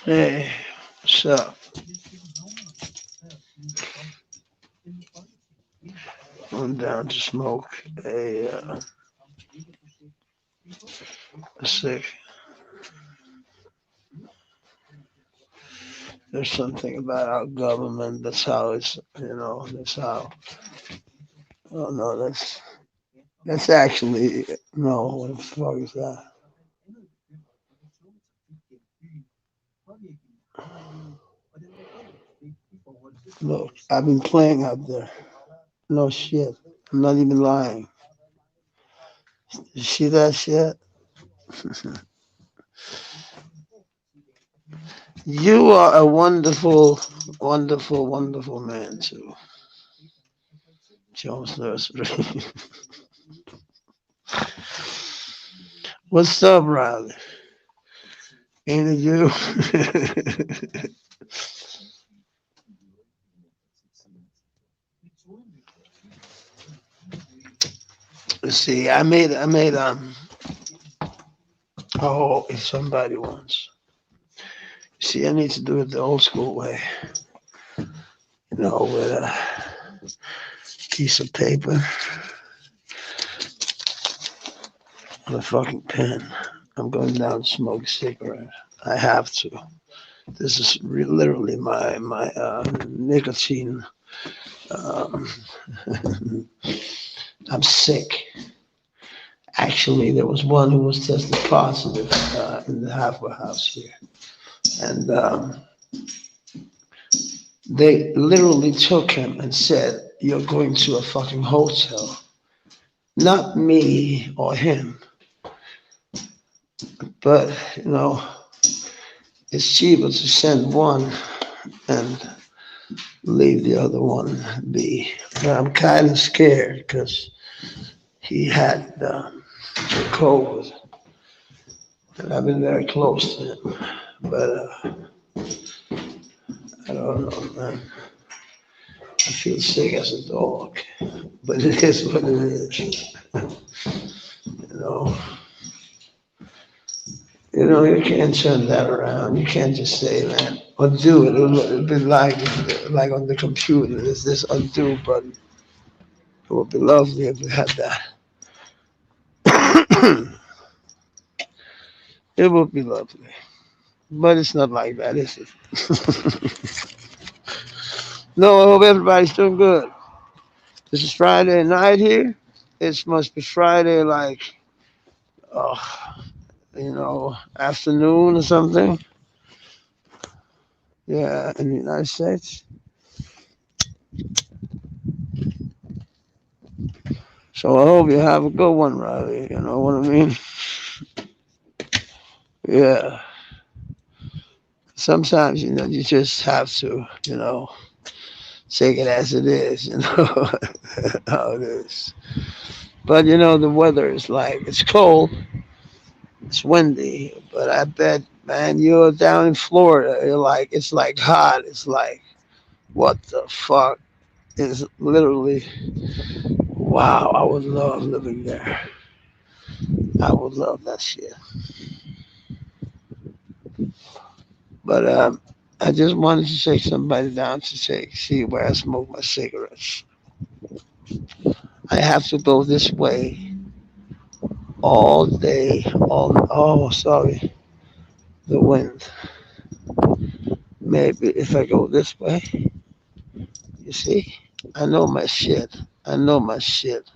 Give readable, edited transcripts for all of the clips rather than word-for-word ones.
Hey, what's up? I'm down to smoke a cig. There's something about our government. That's how it's, that's how. Oh no, that's actually no. What the fuck is that? Look, I've been playing out there. No shit. I'm not even lying. You see that shit? You are a wonderful, wonderful, wonderful man too, Jones Nursery. What's up, Riley? Ain't it you? Let's see. Oh, if somebody wants. See, I need to do it the old school way. With a piece of paper and a fucking pen. I'm going down to smoke a cigarette. I have to. This is literally my nicotine. Um, I'm sick. Actually, there was one who was tested positive in the halfway house here, and they literally took him and said, "You're going to a fucking hotel." Not me or him, but it's cheaper to send one and leave the other one be. But I'm kind of scared because he had COVID, and I've been very close to him. But I don't know, man. I feel sick as a dog, but it is what it is. You know, you can't turn that around. You can't just say, man, undo it. It'll be like on the computer. There's this undo button. It would be lovely if we had that. It would be lovely, but it's not like that, is it? No, I hope everybody's doing good. This is Friday night here. It must be Friday, like, oh, afternoon or something. Yeah, in the United States. So I hope you have a good one, Riley. You know what I mean? Yeah. Sometimes, you just have to, take it as it is, how it is. But, the weather is like, it's cold, it's windy, but I bet, man, you're down in Florida. It's like hot. It's like, what the fuck? It's literally, wow, I would love living there. I would love that shit. But I just wanted to take somebody down to see where I smoke my cigarettes. I have to go this way all day. Oh, sorry, the wind. Maybe if I go this way, you see, I know my shit. I know my shit.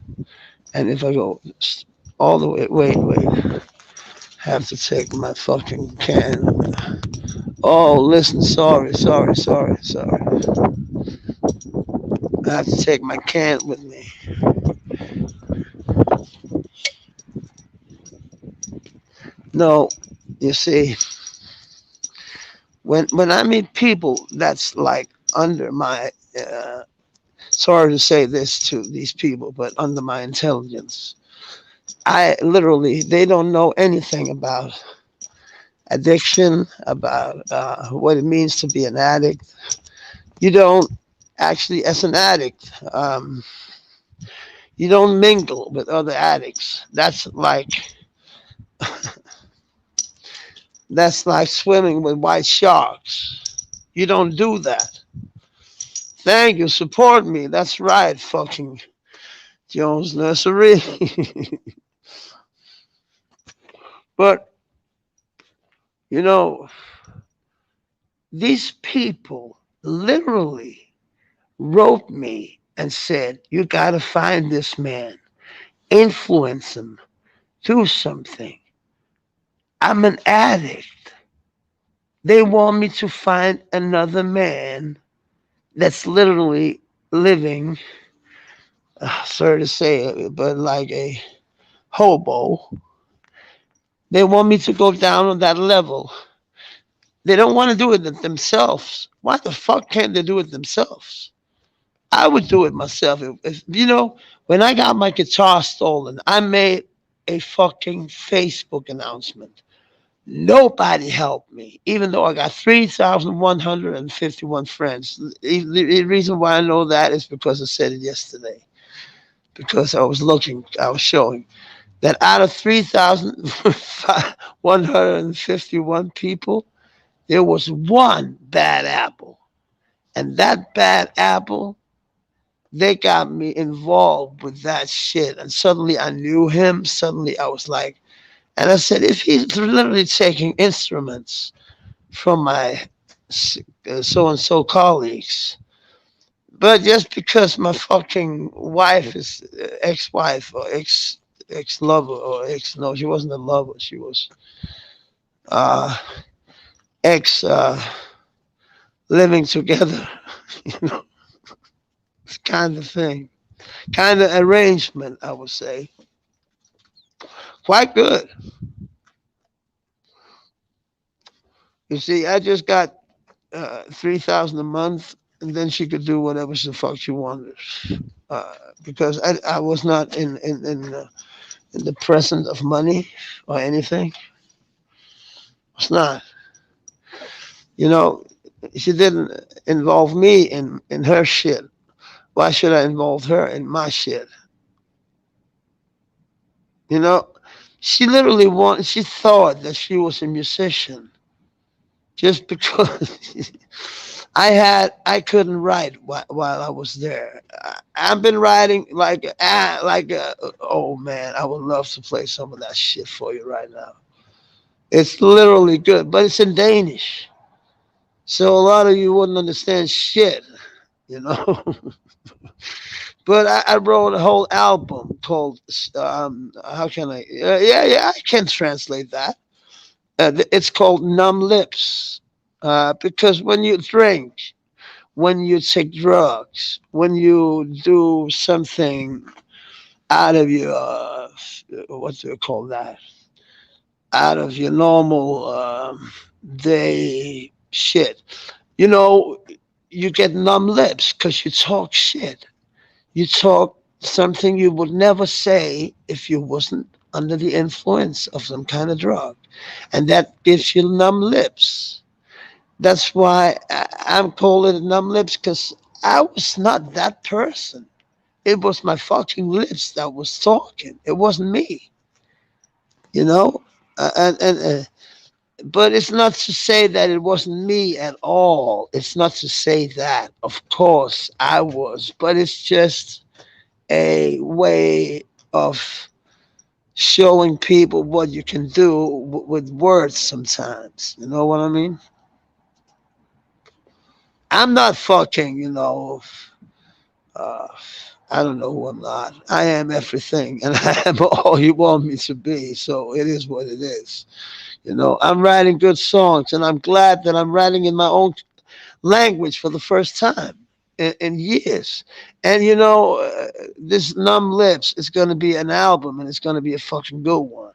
And if I go all the way, wait, have to take my fucking can. Oh, listen, sorry. I have to take my can with me. No, you see, when I meet people that's like under my, sorry to say this to these people, but under my intelligence, I literally, they don't know anything about addiction, about what it means to be an addict. You don't actually, as an addict, you don't mingle with other addicts. That's like swimming with white sharks. You don't do that. Thank you. Support me. That's right, fucking Jones Nursery. But, you know, these people literally wrote me and said, you got to find this man, influence him, do something. I'm an addict. They want me to find another man that's literally living, sorry to say it, but like a hobo. They want me to go down on that level. They don't want to do it themselves. Why the fuck can't they do it themselves? I would do it myself. When I got my guitar stolen, I made a fucking Facebook announcement. Nobody helped me, even though I got 3,151 friends. The reason why I know that is because I said it yesterday. Because I was showing that out of 3,151 people, there was one bad apple. And that bad apple, they got me involved with that shit. And suddenly I knew him. Suddenly I was like, and I said, if he's literally taking instruments from my so and so colleagues, but just because my fucking wife is ex-wife or ex-lover or ex, no, she wasn't a lover, she was uh ex living together, you know, kind of thing, kind of arrangement, I would say. Quite good. You see, I just got 3,000 a month, and then she could do whatever the fuck she wanted. Uh, because I was not in the present of money or anything. It's not. You know, she didn't involve me in her shit. Why should I involve her in my shit? You know, she thought that she was a musician just because I couldn't write while I was there. I've been writing oh man, I would love to play some of that shit for you right now. It's literally good, but it's in Danish, so a lot of you wouldn't understand shit, you know. But I wrote a whole album called how can I? Yeah, I can translate that. It's called Numb Lips, because when you drink, when you take drugs, when you do something out of your what do you call that? Out of your normal day shit, you know, you get numb lips because you talk shit. You talk something you would never say if you wasn't under the influence of some kind of drug, and that gives you numb lips. That's why I'm calling it numb lips because I was not that person. It was my fucking lips that was talking. It wasn't me, you know. And but it's not to say that it wasn't me at all. It's not to say that. Of course, I was, but it's just a way of showing people what you can do with words sometimes. You know what I mean? I'm not fucking, uh, I don't know who I'm not. I am everything, and I am all you want me to be. So it is what it is. You know, I'm writing good songs, and I'm glad that I'm writing in my own language for the first time in years. And this Numb Lips is going to be an album, and it's going to be a fucking good one.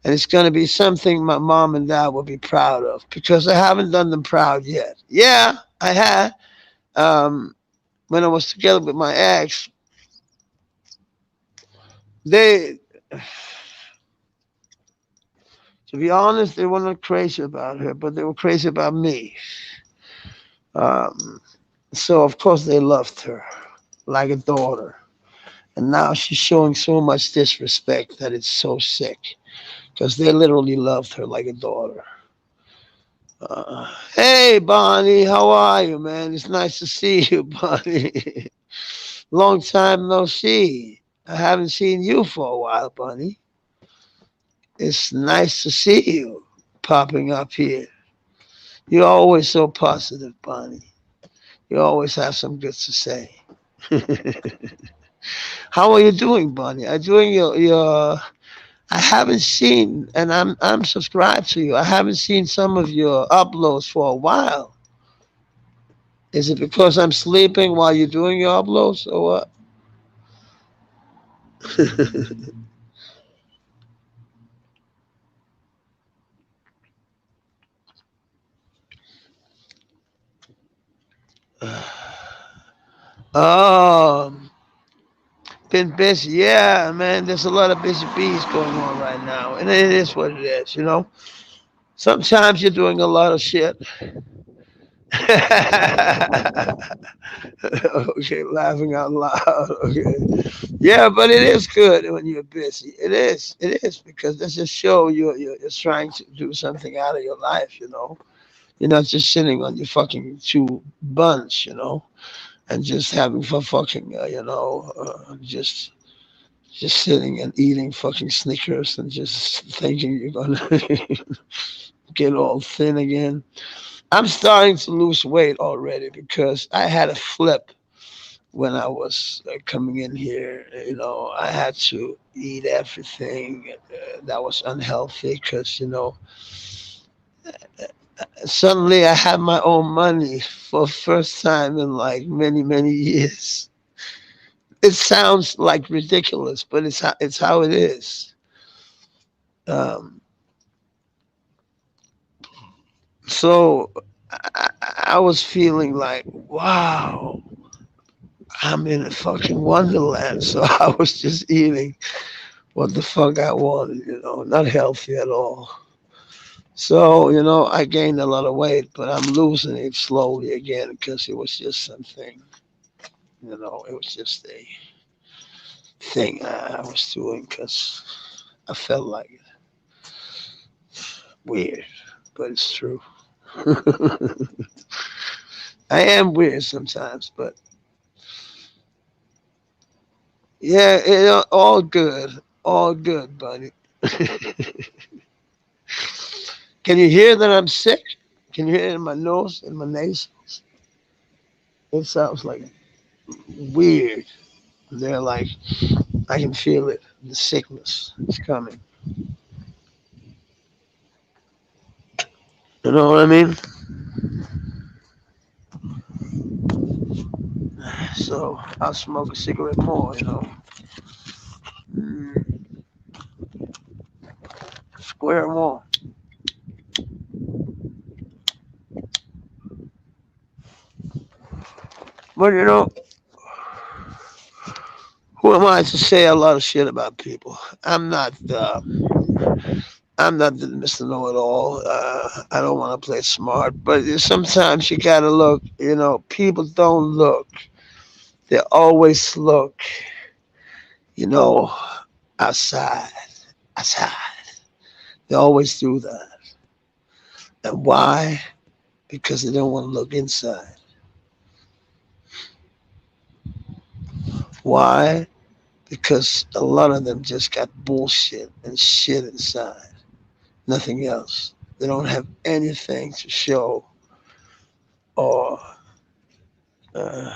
And it's going to be something my mom and dad will be proud of because I haven't done them proud yet. Yeah, I had. Um, when I was together with my ex, they, to be honest, they were not crazy about her, but they were crazy about me. Um, so, of course, they loved her like a daughter. And now she's showing so much disrespect that it's so sick because they literally loved her like a daughter. Hey, Bonnie, how are you, man? It's nice to see you, Bonnie. Long time no see. I haven't seen you for a while, Bonnie. It's nice to see you popping up here. You're always so positive, Bonnie. You always have some good to say. How are you doing, Bonnie? Are you doing your I haven't seen, and I'm subscribed to you. I haven't seen some of your uploads for a while. Is it because I'm sleeping while you're doing your uploads, or what? Oh, been busy. Yeah, man. There's a lot of busy bees going on right now, and it is what it is. Sometimes you're doing a lot of shit. Okay, laughing out loud. Okay. Yeah, but it is good when you're busy. It is. It is because this just show you're trying to do something out of your life. You're not just sitting on your fucking two buns. And just having for fucking. Just sitting and eating fucking Snickers and just thinking you're gonna get all thin again. I'm starting to lose weight already because I had a flip when I was coming in here. I had to eat everything that was unhealthy because suddenly I had my own money for the first time in like many many years. It sounds like ridiculous, but it's how it is. Um, so I was feeling like, wow, I'm in a fucking wonderland. So I was just eating what the fuck I wanted, not healthy at all. So, I gained a lot of weight, but I'm losing it slowly again because it was just something, it was just a thing I was doing because I felt like it. Weird, but it's true. I am weird sometimes, but yeah, all good, buddy. Can you hear that I'm sick? Can you hear it in my nose and my nasals? It sounds like weird. They're like, I can feel it. The sickness is coming. You know what I mean? So I'll smoke a cigarette more. Mm, square more. But who am I to say a lot of shit about people? I'm not the Mr. Know It All. I don't want to play smart, but sometimes you gotta look. People don't look. They always look. You know, outside, outside. They always do that. And why? Because they don't want to look inside. Why? Because a lot of them just got bullshit and shit inside. Nothing else. They don't have anything to show or uh,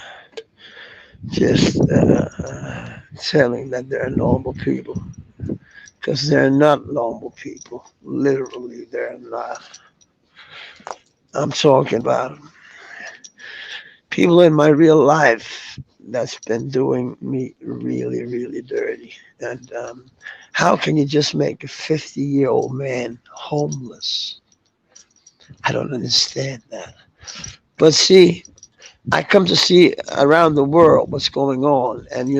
just telling that they're normal people. Because they're not normal people. Literally, they're not. I'm talking about people in my real life that's been doing me really, really dirty. And how can you just make a 50-year-old man homeless? I don't understand that. But see, I come to see around the world what's going on. And,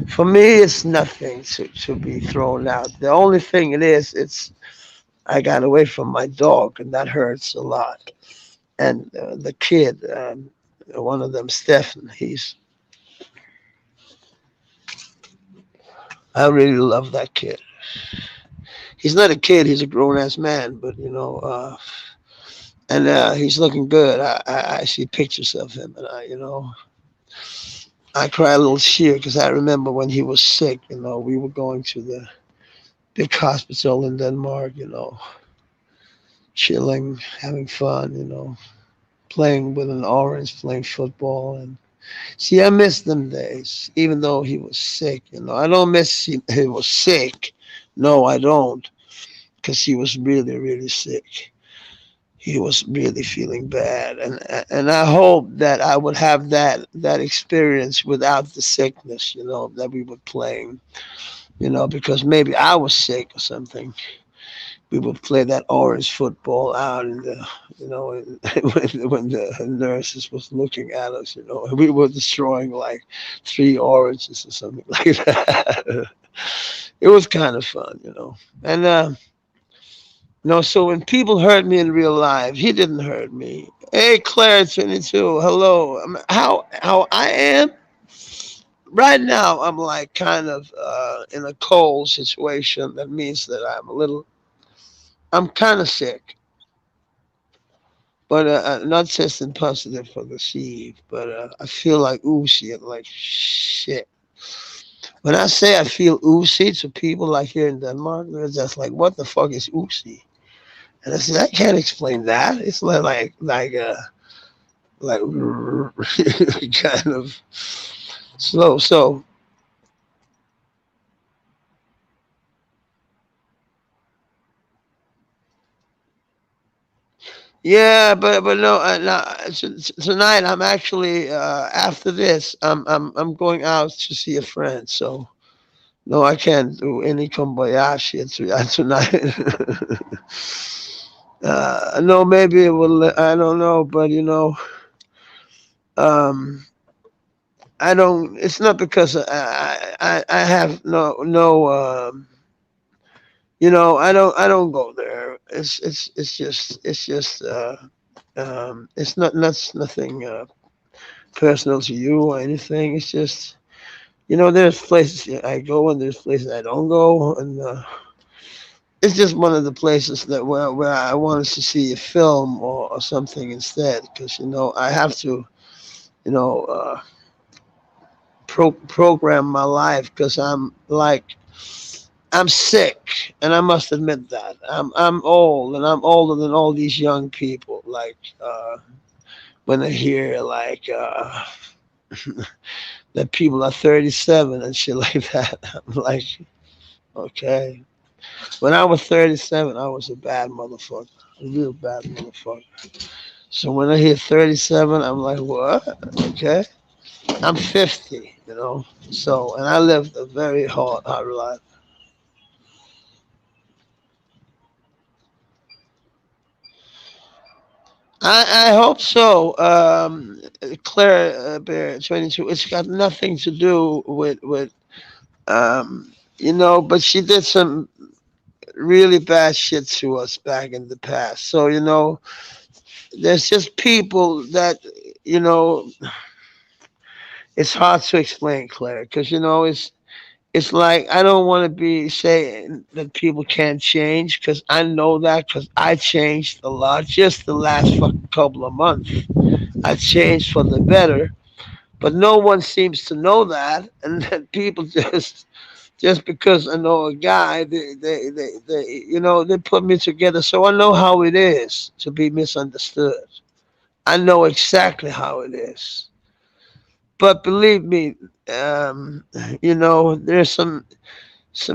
for me, it's nothing to be thrown out. The only thing it is, it's I got away from my dog, and that hurts a lot. And the kid, one of them, Stefan, I really love that kid. He's not a kid. He's a grown ass man. But and he's looking good. I see pictures of him, and I cry a little tear because I remember when he was sick. We were going to the big hospital in Denmark. Chilling, having fun. Playing with an orange, playing football, and see, I miss them days. Even though he was sick. I don't miss he was sick. No, I don't, because he was really, really sick. He was really feeling bad, and I hope that I would have that experience without the sickness. That we were playing. Because maybe I was sick or something. We would play that orange football out in the, when the nurses was looking at us. And we were destroying like three oranges or something like that. It was kind of fun. And no, so when people hurt me in real life, he didn't hurt me. Hey, Claire 22, hello. How I am right now? I'm like kind of in a cold situation. That means that I'm kind of sick, but not testing positive for the seed. But I feel like oozy and like shit. When I say I feel oozy to people like here in Denmark, they're just like, "What the fuck is oozy?" And I said, "I can't explain that. It's like kind of slow." So yeah, but no, no. Tonight I'm actually after this I'm going out to see a friend. So no, I can't do any kombayashi tonight. No, maybe it will. I don't know, but um, I don't. It's not because I have no. I don't go there. It's not nothing personal to you or anything. It's just there's places I go and there's places I don't go, and it's just one of the places that where I wanted to see a film or something instead, because I have to you know uh, program my life because I'm sick, and I must admit that I'm old, and I'm older than all these young people. Like when I hear like that people are 37 and shit like that, I'm like, okay. When I was 37, I was a bad motherfucker, a real bad motherfucker. So when I hit 37, I'm like, what? Okay. I'm 50, So, and I lived a very hard life. I hope so. Claire Bear 22. It's got nothing to do with but she did some really bad shit to us back in the past. So there's just people that you know it's hard to explain, Claire, because it's like I don't want to be saying that people can't change, because I know that, because I changed a lot just the last fucking couple of months. I changed for the better, but no one seems to know that, and then people just because I know a guy, they put me together, so I know how it is to be misunderstood. I know exactly how it is. But believe me, um, there's some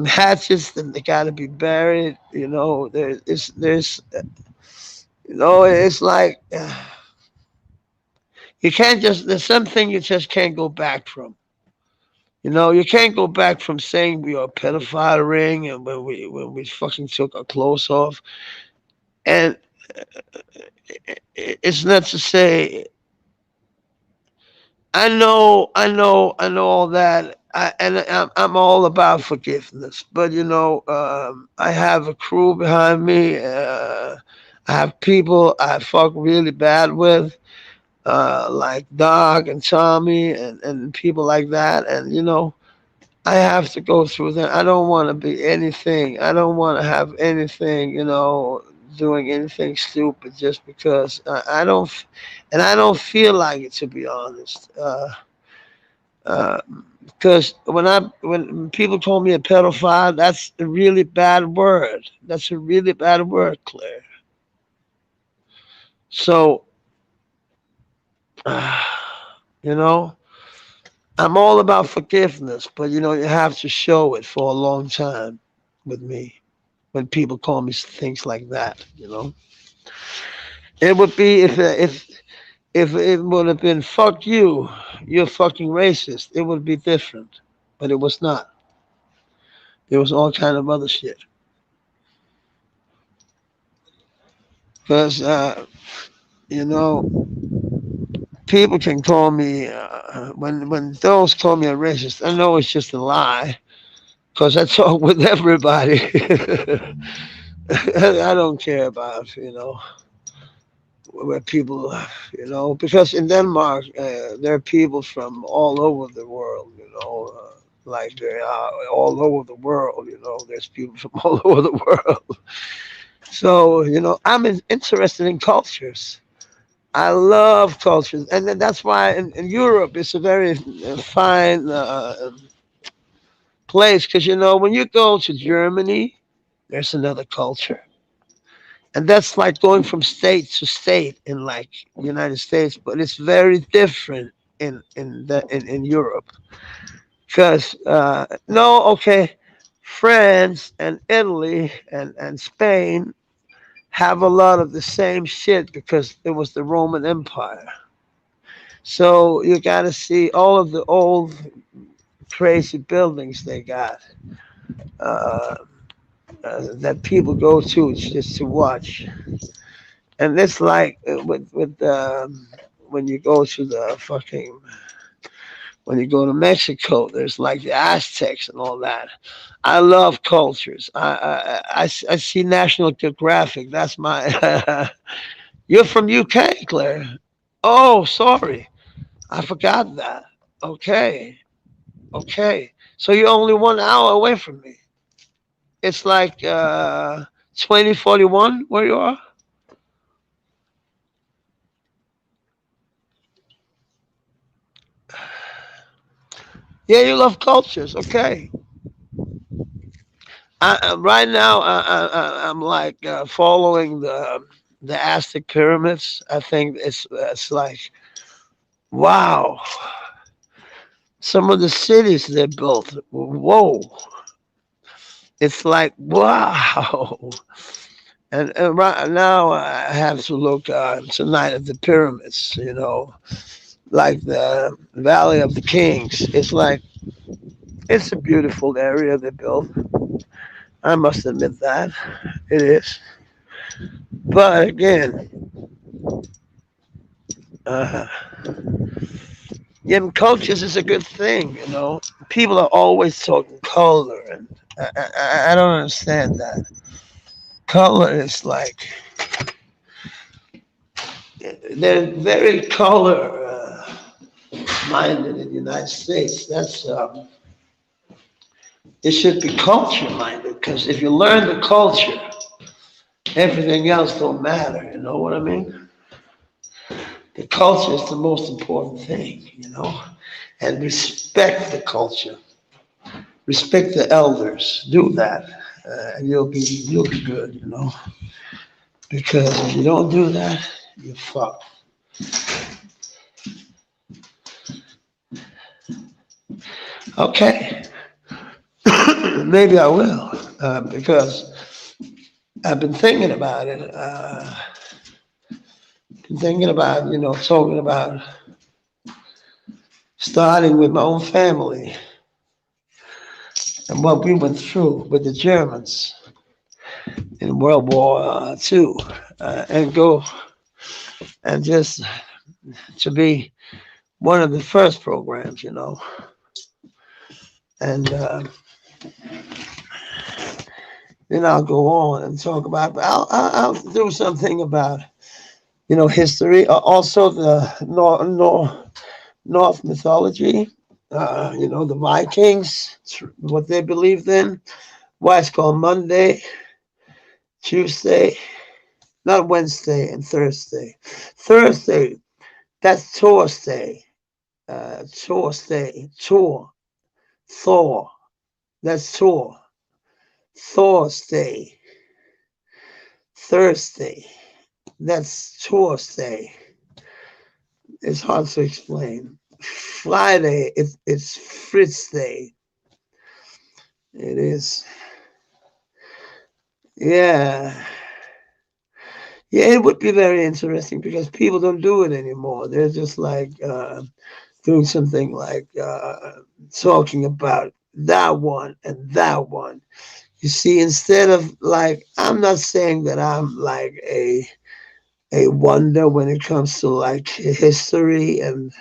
hatchets that they got to be buried. It's like you can't just. There's something you just can't go back from. You can't go back from saying we are a pedophile ring and when we fucking took our clothes off. And it's not to say I know all that. I'm all about forgiveness, but I have a crew behind me. I have people I fuck really bad with, like Doc and Tommy and people like that, and I have to go through that. I don't want to be anything. I don't want to have anything, doing anything stupid just because I don't, and I don't feel like it, to be honest. Uh, because when people call me a pedophile, that's a really bad word. That's a really bad word, Claire. So, uh, you know, I'm all about forgiveness, but you have to show it for a long time with me. When people call me things like that. It would be if it would have been fuck you, you're fucking racist. It would be different, but it was not. There was all kind of other shit. Because you know, people can call me when those call me a racist. I know it's just a lie because I talk with everybody. I don't care about where people, because in Denmark, there are people from all over the world, like they are all over the world, there's people from all over the world. So, I'm interested in cultures. I love cultures. And then that's why in Europe, it's a very fine place because, when you go to Germany, there's another culture. And that's like going from state to state in like United States, but it's very different in Europe because no, okay, France and Italy and Spain have a lot of the same shit because it was the Roman Empire. So you got to see all of the old crazy buildings they got uh, that people go to just to watch. And it's like with when you go to the fucking when you go to Mexico, there's like the Aztecs and all that. I love cultures. I see National Geographic. That's my. You're from UK, Claire. Oh, sorry, I forgot that. Okay, okay. So you're only 1 hour away from me. It's like 2041 where you are. Yeah, you love cultures. Okay. Right now, I'm like following the Aztec pyramids. I think it's like wow. Some of the cities they built. Whoa. It's like wow. And right now, I have to look tonight at the pyramids. Like the Valley of the Kings. It's a beautiful area they built. I must admit that it is. But again, uh, yeah, cultures is a good thing. People are always talking color, and I don't understand that. Color is like they're very color minded in the United States. That's it should be culture minded because if you learn the culture, everything else don't matter. You know what I mean? The culture is the most important thing. And respect the culture. Respect the elders. Do that, and you'll be good. Because if you don't do that, you're fucked. Okay, maybe I will, because I've been thinking about it. Been thinking about talking about starting with my own family and what we went through with the Germans in World War II, and go and just to be one of the first programs. And then I'll go on and talk about. I'll do something about history. Also the North mythology. The Vikings, what they believed in. Why it's called Monday, Tuesday, not Wednesday and Thursday. Thursday, that's Thursday. Thursday, Thor. That's Thor. Thursday, Thursday. That's Thursday. It's hard to explain. Friday, it's Fritz Day. It is. Yeah. Yeah, it would be very interesting because people don't do it anymore. They're just like doing something like talking about that one and that one. You see, instead of like, I'm not saying that I'm like a wonder when it comes to like history and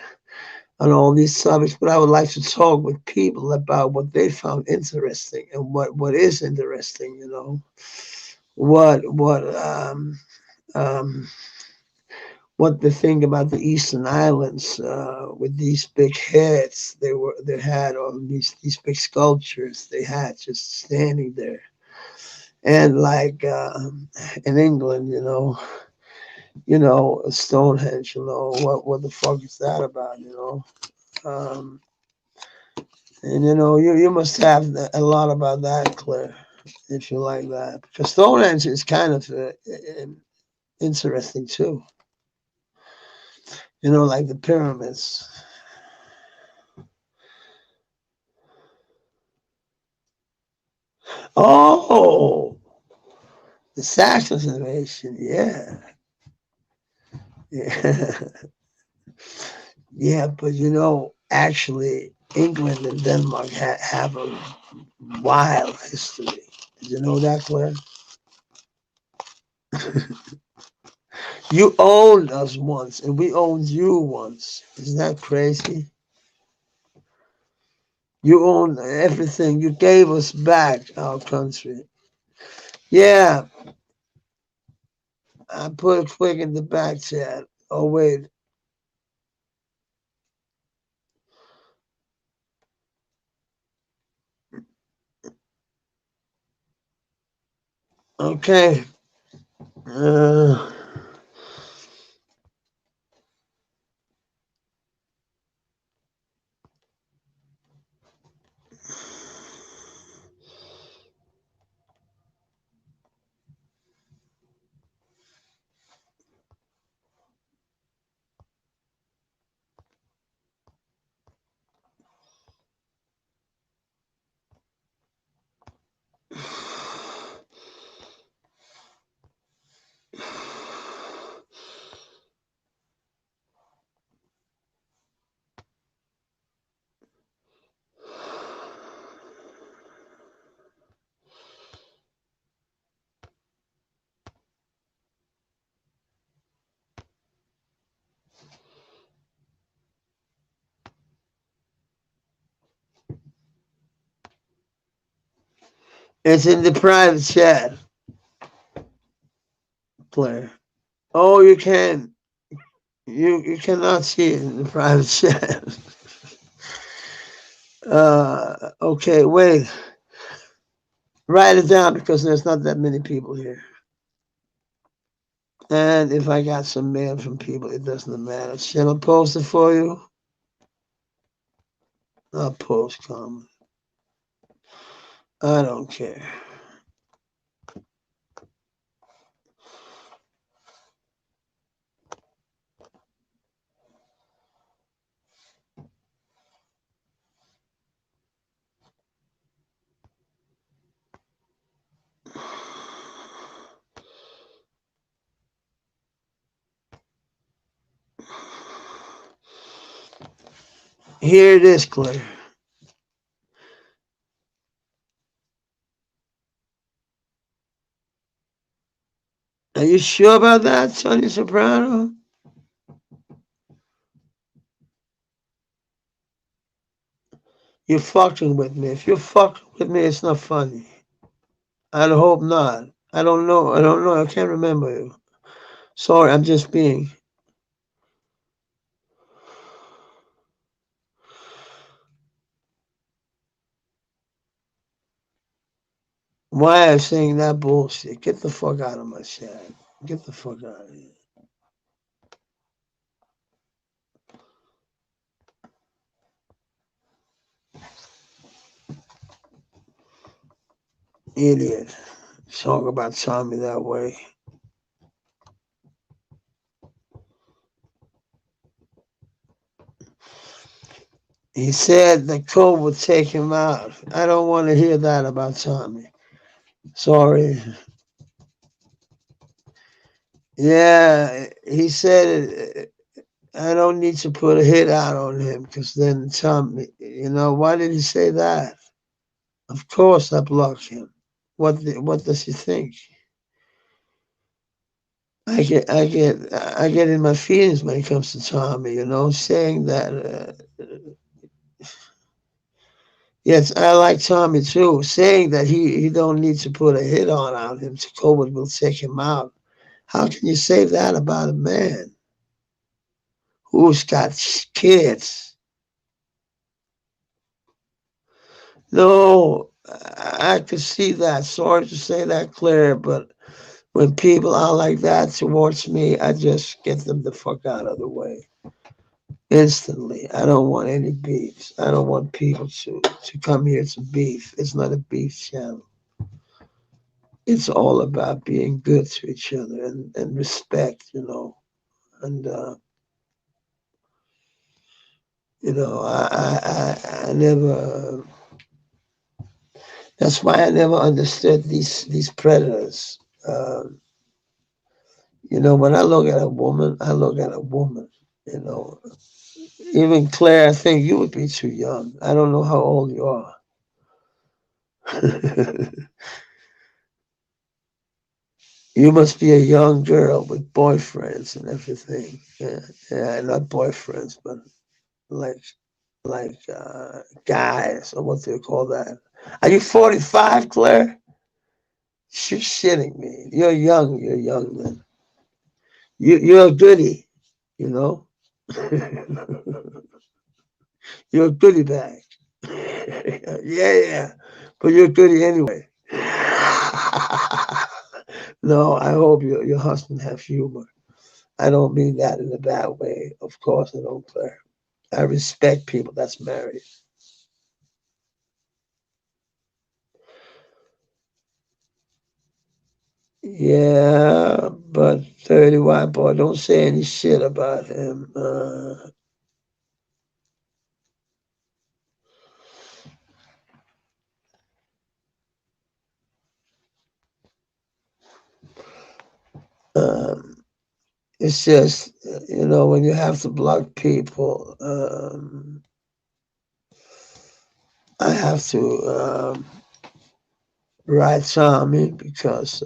all these topics, but I would like to talk with people about what they found interesting and what is interesting. What um, what they think about the Eastern Islands with these big heads they had on these big sculptures they had just standing there, and like in England, Stonehenge, what the fuck is that about, um, and you must have a lot about that, Claire, if you like that, because Stonehenge is kind of interesting too, like the pyramids. Oh, the Saxon invasion, yeah, yeah, yeah. But actually, England and Denmark have a wild history. Did you know that, Claire? You owned us once, and we owned you once. Isn't that crazy? You owned everything. You gave us back our country. Yeah, I put it quick in the back chat. Oh wait, okay. Uh, it's in the private chat, Claire. Oh, you can. You cannot see it in the private chat. Okay, wait. Write it down because there's not that many people here. And if I got some mail from people, it doesn't matter. Shall I post it for you? I'll post comment. I don't care. Here it is, Claire. Are you sure about that, Sonny Soprano? You're fucking with me. If you're fucking with me, it's not funny. I hope not. I don't know. I don't know. I can't remember you. Sorry, I'm just being. Why are you saying that bullshit? Get the fuck out of my chat. Get the fuck out of here. Idiot. Talk about Tommy that way. He said the code would take him out. I don't want to hear that about Tommy. Sorry. Yeah, he said I don't need to put a hit out on him because then Tommy, why did he say that? Of course I block him. What does he think? I get in my feelings when it comes to Tommy, saying that yes, I like Tommy too, saying that he don't need to put a hit on him, so COVID will take him out. How can you say that about a man who's got kids? No, I could see that. Sorry to say that, Claire, but when people are like that towards me, I just get them the fuck out of the way instantly. I don't want any beefs. I don't want people to come here to beef. It's not a beef channel. It's all about being good to each other and respect. And I never. That's why I never understood these predators. When I look at a woman, I look at a woman. You know, Even Claire, I think you would be too young. I don't know how old you are. You must be a young girl with boyfriends and everything. Yeah, yeah, not boyfriends, but like guys, or what do you call that? Are you 45, Claire? You're shitting me. You're young. You're young, then. You're a goodie. You know. You're a goodie bag. Yeah, yeah. But you're a goodie anyway. No, I hope your husband has humor. I don't mean that in a bad way. Of course, I don't, Claire. I respect people that's married. Yeah, but 30 white boy, don't say any shit about him. Um, it's just, when you have to block people, I have to write Tommy because,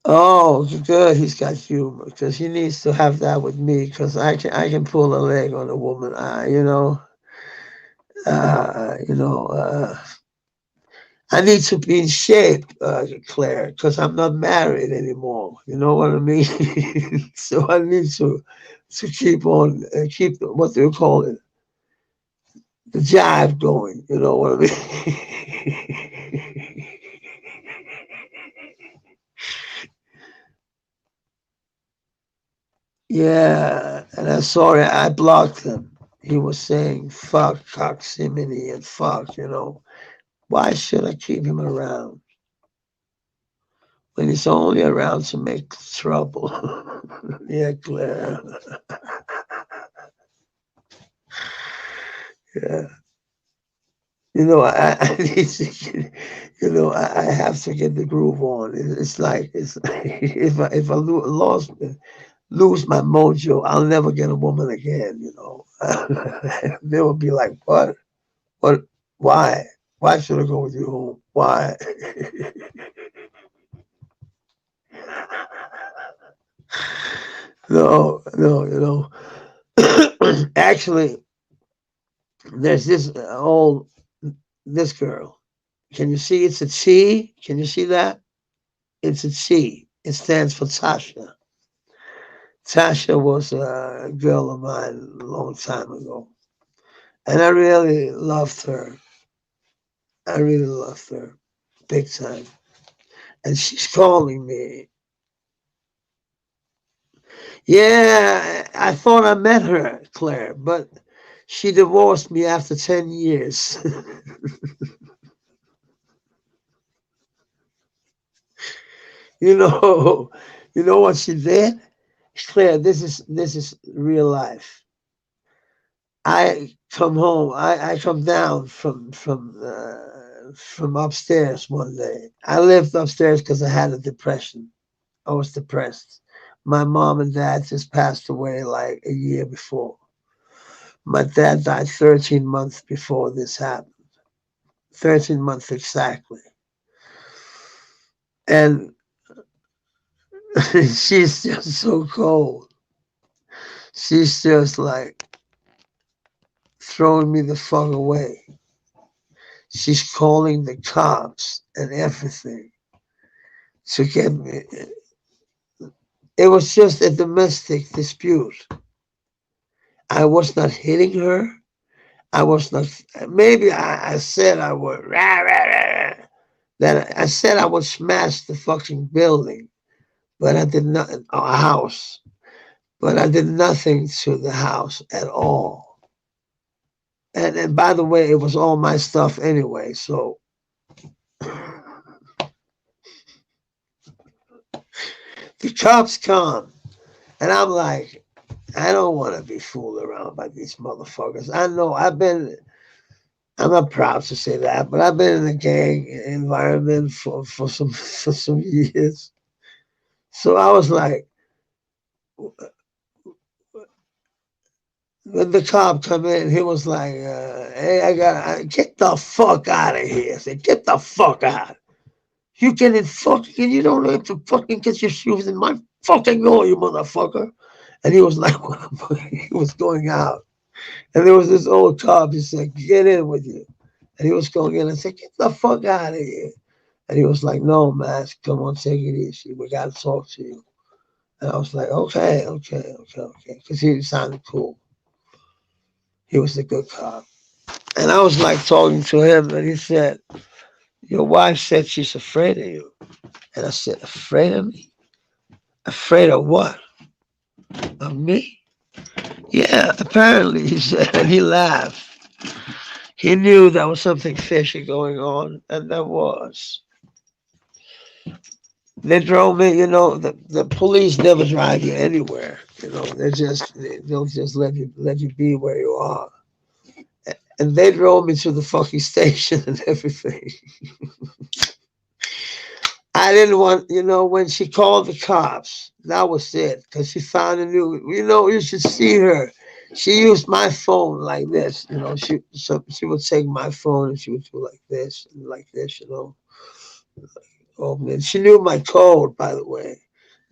oh, good, he's got humor because he needs to have that with me because I can pull a leg on a woman. Uh, you know, uh, I need to be in shape, Claire, because I'm not married anymore. You know what I mean? So I need to keep on, keep what do you call it, the jive going. You know what I mean? Yeah, and I'm sorry, I blocked him. He was saying fuck proximity and fuck. Why should I keep him around when he's only around to make trouble? Yeah, Claire. Yeah. I need to get, I have to get the groove on. It's like if I lose my mojo, I'll never get a woman again. They will be like, what, why, why should I go with you home? Why? No, no, actually, there's this girl. Can you see it's a T? Can you see that? It's a T. It stands for Tasha. Tasha was a girl of mine a long time ago. And I really loved her. I really loved her, big time. And she's calling me. Yeah, I thought I met her, Claire, but she divorced me after 10 years. you know, you know what she did? Claire, this is real life. I come home. I come down from upstairs one day. I lived upstairs because I had a depression. I was depressed. My mom and dad just passed away like a year before. My dad died 13 months before this happened. 13 months exactly. And she's just so cold. She's just like throwing me the fuck away. She's calling the cops and everything to get me. It was just a domestic dispute. I was not hitting her. I was not. Maybe I said I would. Rah, rah, rah, rah. That I said I would smash the fucking building, but I did not. A house, but I did nothing to the house at all. And by the way, it was all my stuff anyway. So the cops come, and I'm like, I don't want to be fooled around by these motherfuckers. I know I've been. I'm not proud to say that, but I've been in a gang environment for some for some years. So I was like, when the cop come in, he was like, "Hey, get the fuck out of here!" I said, "Get the fuck out! You get in fucking, you don't have to fucking get your shoes in my fucking door, you motherfucker!" And he was like, he was going out, and there was this old cop. He said, "Get in with you," and he was going in. I said, "Get the fuck out of here!" And he was like, "No, Max, come on, take it easy. We got to talk to you." And I was like, "Okay, okay, okay, okay," because he sounded cool. He was a good cop. And I was like talking to him, and he said, "Your wife said she's afraid of you." And I said, "Afraid of me? Afraid of what? Of me?" "Yeah, apparently," he said, and he laughed. He knew there was something fishy going on, and there was. They drove me, the police never drive you anywhere. They'll just let you be where you are. And they drove me to the fucking station and everything. I didn't want, when she called the cops, that was it, because she found a new, you should see her. She used my phone like this, she would take my phone and she would do like this and like this. Open it. She knew my code, by the way.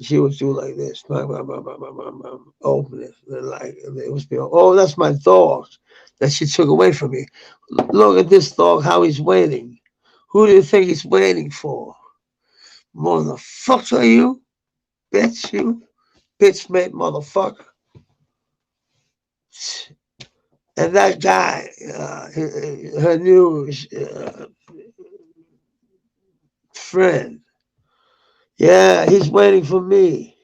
She would do like this, blah, blah, blah, blah, blah, blah, blah, open it, and like it was, oh, that's my dog that she took away from me. Look at this dog, how he's waiting. Who do you think he's waiting for? Motherfucker, you, bitch made motherfucker. And that guy, her new friend, yeah, he's waiting for me.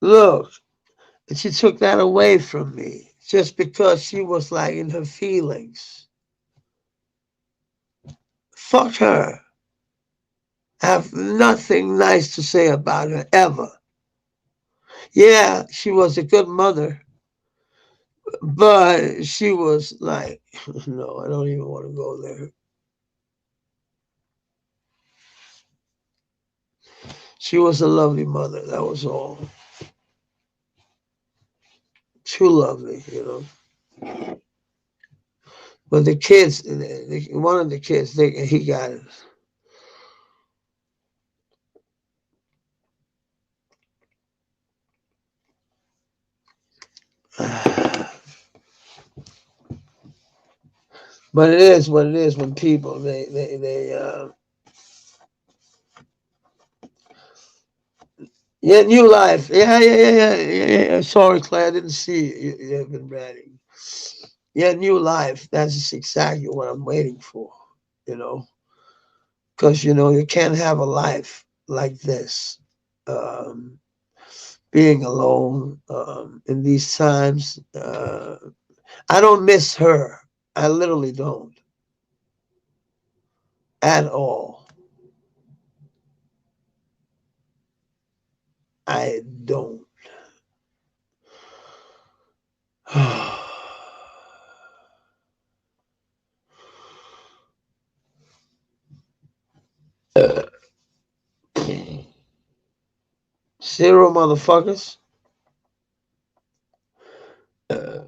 Look, and she took that away from me just because she was like in her feelings. Fuck her. I have nothing nice to say about her ever. Yeah, she was a good mother, but she was like, no, I don't even want to go there. She was a lovely mother, that was all. Too lovely. But the kids, one of the kids, he got it. But it is what it is when people they Yeah, New Life. Yeah. Sorry, Claire, I didn't see you've been writing. Yeah, New Life. That's just exactly what I'm waiting for. You know, because you can't have a life like this. Um, Being alone in these times. I don't miss her. I literally don't at all. I don't. Zero motherfuckers. Uh,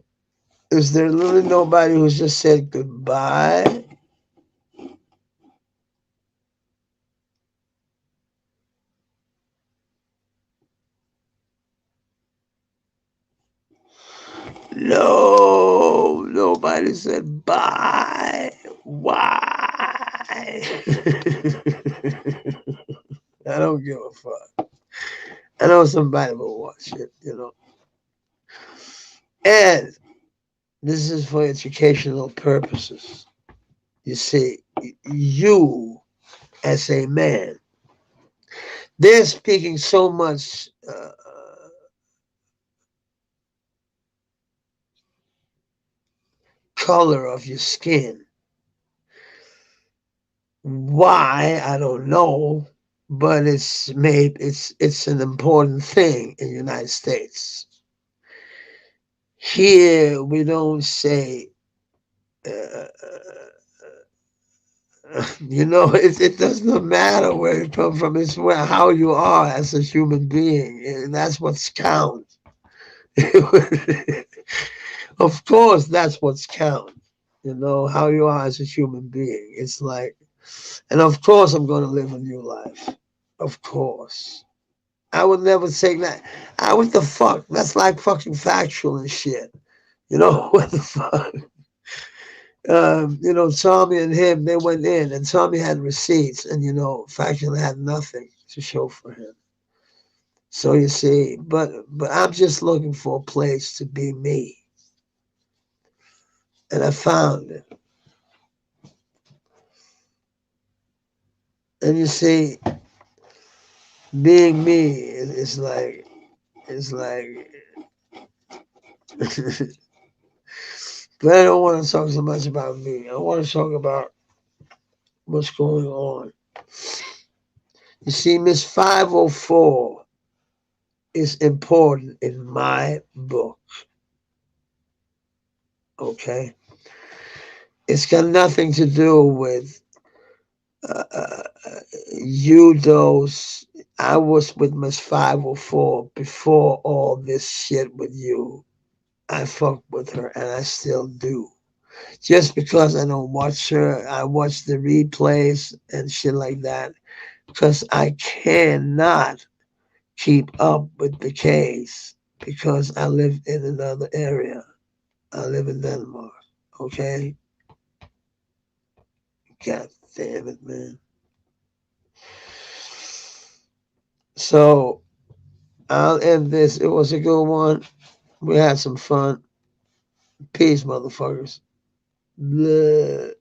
is there literally nobody who's just said goodbye? No, nobody said bye. Why? I don't give a fuck. I know somebody will watch it. And this is for educational purposes. You see, you as a man, they're speaking so much color of your skin. Why I don't know, but it's an important thing in the United States. Here we don't say, uh, it does not matter where you come from. It's how you are as a human being, and that's what's counts. Of course, that's what's count. How you are as a human being. It's like, and of course, I'm going to live a new life. Of course, I would never take that. What the fuck? That's like fucking factual and shit. What the fuck? Tommy and him, they went in, and Tommy had receipts, and factually had nothing to show for him. So you see, but I'm just looking for a place to be me, and I found it. And you see, being me is like but I don't want to talk so much about me. I want to talk about what's going on. You see, Miss 504 is important in my book. Okay, it's got nothing to do with you. Those I was with Miss 504 before all this shit with you. I fucked with her, and I still do. Just because I don't watch her, I watch the replays and shit like that because I cannot keep up with the case because I live in another area. I live in Denmark. Okay? God damn it, man. So I'll end this. It was a good one. We had some fun. Peace, motherfuckers. Bleh.